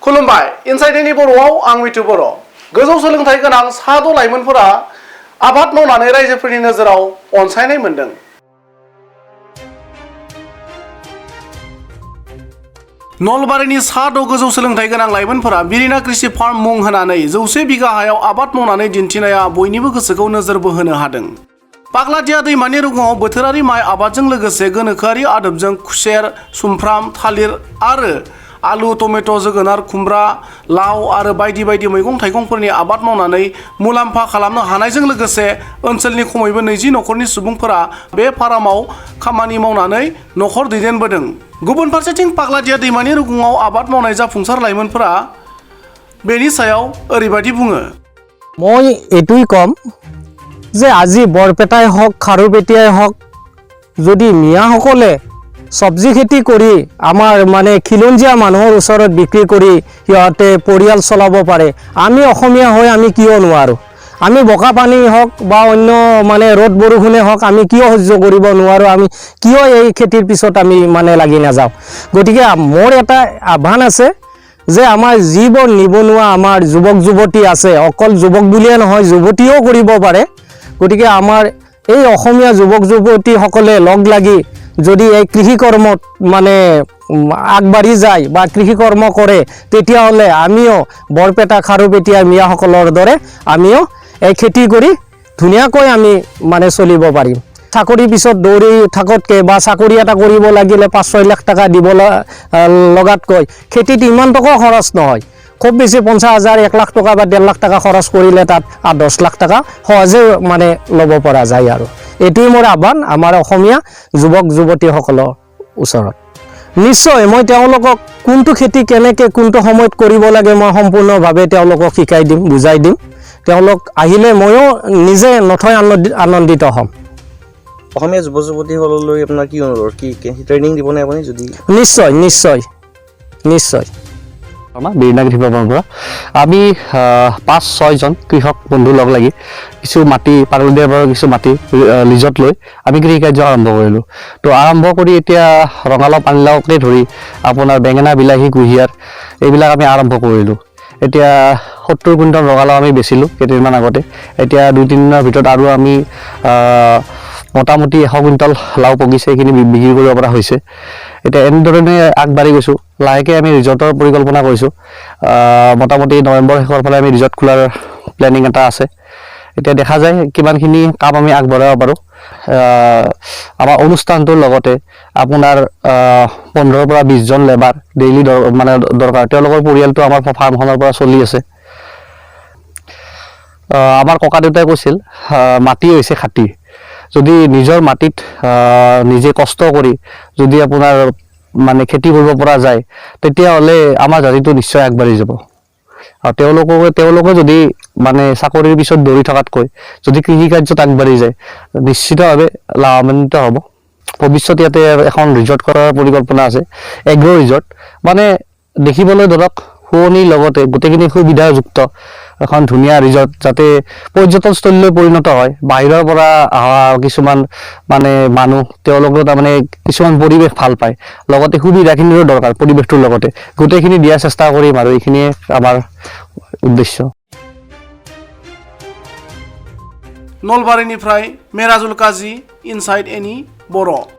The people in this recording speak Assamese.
खुलुमबाय इनसाइडनि बर'आव आं मिथु बर' गोजौ सोलोंथाइ गोनां साद' लाइमोनफोरा आबाद मावनानै रायजोफोरनि नोजोराव अनसायनाय मोनदों। नलबारिनि साद' गोजौ सोलोंथाइ गोनां लाइमोनफोरा बिरिना कृषि फार्म मुं होनानै 100 बिगा हायाव आबाद मावनानै दिन्थिनाया बयनिबो गोसोखौ नोजोर बोहोनो हादों। पाग्लादिया दैमानि रुगुङाव बोथोरारि माइ आबादजों लोगोसे गोनोखोआरि आदबजों खुसेर, सुमफ्राम, थालिर आरो आलु, टमेट', जोगोनार, खुमब्रा, लाव आरो बायदि बायदि मैगं थाइगंफोरनि आबाद मावनानै मुलाम्फा खालामनो हानायजों लोगोसे ओनसोलनि खमैबो 20 नखरनि सुबुंफोरा बे फार्माव खामानि मावनानै नखर दैदेनबोदों। गुबुन फारसेथिं पाग्लादिया दैमानि रुगुङाव आबाद मावनाय जाफुंसार लाइमोनफोरा बेनि सायाव ओरैबायदि बुङो। মই এটুই কম যে আজি বৰপেটাই হওক খাৰুপেটিয়াই হওক যদি মিয়াসকলে সবজি খেতি কৰি আমাৰ মানে খিলঞ্জীয়া মানুহৰ ওচৰত বিক্ৰী কৰি সিহঁতে পৰিয়াল চলাব পাৰে, আমি অসমীয়া হৈ আমি কিয় নোৱাৰো? আমি বোকা পানী হওক বা অন্য মানে ৰ'দ বৰষুণে হওক আমি কিয় সহ্য কৰিব নোৱাৰো? আমি কিয় এই খেতিৰ পিছত আমি মানে লাগি নাযাওঁ? গতিকে মোৰ এটা আহ্বান আছে যে আমাৰ যিবোৰ নিবনুৱা আমাৰ যুৱক যুৱতী আছে, অকল যুৱক বুলিয়ে নহয় যুৱতীও কৰিব পাৰে। গতিকে আমাৰ এই অসমীয়া যুৱক যুৱতীসকলে লগ লাগি যদি এই কৃষি কৰ্মত মানে আগবাঢ়ি যায় বা কৃষি কৰ্ম কৰে, তেতিয়াহ'লে আমিও বৰপেটা খাৰুপেটীয়া মিয়াসকলৰ দৰে আমিও এই খেতি কৰি ধুনীয়াকৈ আমি মানে চলিব পাৰিম। চাকৰিৰ পিছত দৌৰি থাকতকৈ বা চাকৰি এটা কৰিব লাগিলে 5-6 লাখ টকা দিব লগাতকৈ খেতিত ইমান টকা খৰচ নহয়। খুব বেছি 50,000, 1 লাখ টকা বা 1.5 লাখ টকা খৰচ কৰিলে তাত 10 লাখ টকা সহজে মানে ল'ব পৰা যায়। আৰু এইটোৱেই মোৰ আহ্বান আমাৰ অসমীয়া যুৱক যুৱতীসকলৰ ওচৰত। নিশ্চয় মই তেওঁলোকক কোনটো খেতি কেনেকৈ কোনটো সময়ত কৰিব লাগে মই সম্পূৰ্ণভাৱে তেওঁলোকক শিকাই দিম, বুজাই দিম। তেওঁলোক আহিলে ময়ো নিজে নথৈ আনন্দিত হ'ম। অসমীয়া যুৱ যুৱতীসকললৈ আপোনাৰ কি অনুৰোধ, কি ট্ৰেইনিং দিবনে আপুনি? যদি নিশ্চয় নিশ্চয় নিশ্চয়। আমাৰ বিৰিনা কৃষি ফাৰ্মৰ পৰা আমি 5-6 জন কৃষক বন্ধু লগ লাগি কিছু মাটি পাগলদিয়াৰ পৰা কিছু মাটি লিজত লৈ আমি কৃষি কাৰ্য আৰম্ভ কৰিলোঁ। তো আৰম্ভ কৰি এতিয়া ৰঙালাও পানীলাওকে ধৰি আপোনাৰ বেঙেনা, বিলাহী, কুঁহিয়াৰ এইবিলাক আমি আৰম্ভ কৰিলোঁ। এতিয়া 70 কুইণ্টল ৰঙালাও আমি বেচিলোঁ কেইদিনমান আগতে। এতিয়া 2-3 দিনৰ ভিতৰত আৰু আমি মোটামুটি 100 কুইণ্টল লাও পকিছে, এইখিনি বিক্ৰী কৰিব পৰা হৈছে। এতিয়া এনেধৰণে আগবাঢ়ি গৈছোঁ। লাহেকৈ আমি ৰিজৰ্টৰ পৰিকল্পনা কৰিছোঁ। মোটামুটি নৱেম্বৰ শেষৰ ফালে আমি ৰিজৰ্ট খোলাৰ প্লেনিং এটা আছে। এতিয়া দেখা যায় কিমানখিনি কাম আমি আগবঢ়াব পাৰোঁ। আমাৰ অনুষ্ঠানটোৰ লগতে আপোনাৰ 15 পৰা 20 জন লেবাৰ ডেইলি মানে দৰকাৰ। তেওঁলোকৰ পৰিয়ালটো আমাৰ ফাৰ্মখনৰ পৰা চলি আছে। আমাৰ ককা দেউতাই কৈছিল মাটি হৈছে খাটি। যদি নিজৰ মাটিত নিজে কষ্ট কৰি যদি আপোনাৰ মানে খেতি কৰিব পৰা যায়, তেতিয়াহ'লে আমাৰ জাতিটো নিশ্চয় আগবাঢ়ি যাব। আৰু তেওঁলোকে যদি মানে চাকৰিৰ পিছত দৌৰি থকাতকৈ যদি কৃষি কাৰ্যত আগবাঢ়ি যায়, নিশ্চিতভাৱে লাভান্বিত হ'ব। ভৱিষ্যত ইয়াতে এখন ৰিজৰ্ট কৰাৰ পৰিকল্পনা আছে, এগ্ৰ ৰিজৰ্ট। মানে দেখিবলৈ ধৰক শুৱনিৰ লগতে গোটেইখিনি সুবিধাযুক্ত এখন ধুনীয়া ৰিজৰ্ট, যাতে পৰ্যটনস্থলীলৈ পৰিণত হয়। বাহিৰৰ পৰা অহা কিছুমান মানে মানুহ তেওঁলোকেও তাৰমানে কিছুমান পৰিৱেশ ভাল পায়, লগতে সুবিধাখিনিৰো দৰকাৰ পৰিৱেশটোৰ লগতে। গোটেইখিনি দিয়াৰ চেষ্টা কৰিম আৰু এইখিনিয়ে আমাৰ উদ্দেশ্য। নলবাৰীনিफ्राय মেৰাজুল কাজী, ইনসাইড এনি बर'।